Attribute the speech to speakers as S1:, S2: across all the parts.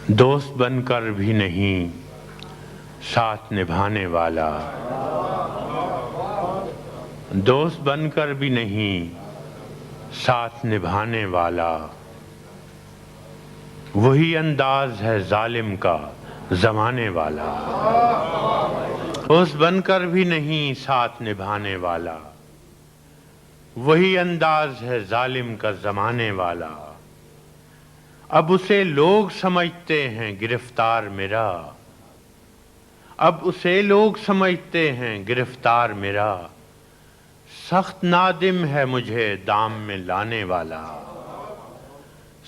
S1: दोस्त बनकर भी नहीं साथ निभाने वाला, दोस्त बनकर भी नहीं साथ निभाने वाला, वही अंदाज है जालिम का जमाने वाला। दोस्त बनकर भी नहीं साथ निभाने वाला, वही अंदाज है जालिम का जमाने वाला। अब उसे लोग समझते हैं गिरफ्तार मेरा, अब उसे लोग समझते हैं गिरफ्तार मेरा, सख्त नादिम है मुझे दाम में लाने वाला,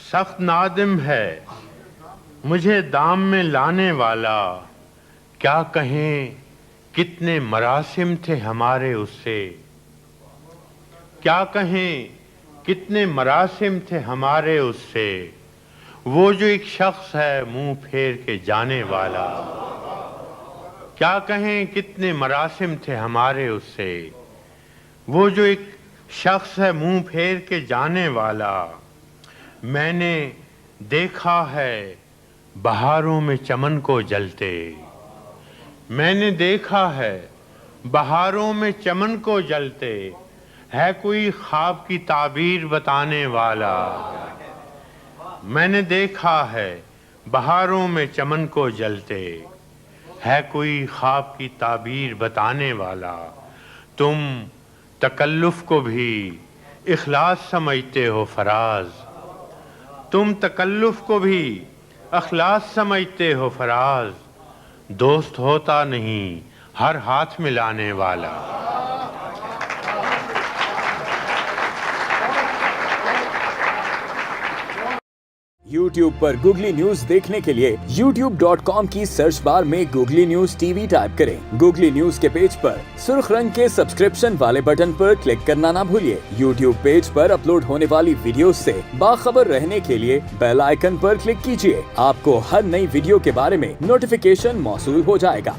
S1: सख्त नादिम है मुझे दाम में लाने वाला। क्या कहें कितने मरासिम थे हमारे उससे, क्या कहें कितने मरासिम थे हमारे उससे, वो जो एक शख्स है मुंह फेर के जाने वाला। क्या कहें कितने मरासिम थे हमारे उससे, वो जो एक शख्स है मुंह फेर के जाने वाला। मैंने देखा है बहारों में चमन को जलते, मैंने देखा है बहारों में चमन को जलते, है कोई ख्वाब की ताबीर बताने वाला। मैंने देखा है बहारों में चमन को जलते, है कोई ख्वाब की ताबीर बताने वाला। तुम तकल्लुफ को भी इखलास समझते हो फराज, तुम तकल्लुफ को भी अखलास समझते हो फराज, दोस्त होता नहीं हर हाथ मिलाने वाला।
S2: YouTube पर गूगली न्यूज देखने के लिए youtube.com की सर्च बार में गूगली न्यूज टीवी टाइप करें। गूगली न्यूज के पेज पर सुर्ख रंग के सब्सक्रिप्शन वाले बटन पर क्लिक करना ना भूलिए। YouTube पेज पर अपलोड होने वाली वीडियोस से बाखबर रहने के लिए बेल आइकन पर क्लिक कीजिए। आपको हर नई वीडियो के बारे में नोटिफिकेशन मौसूल हो जाएगा।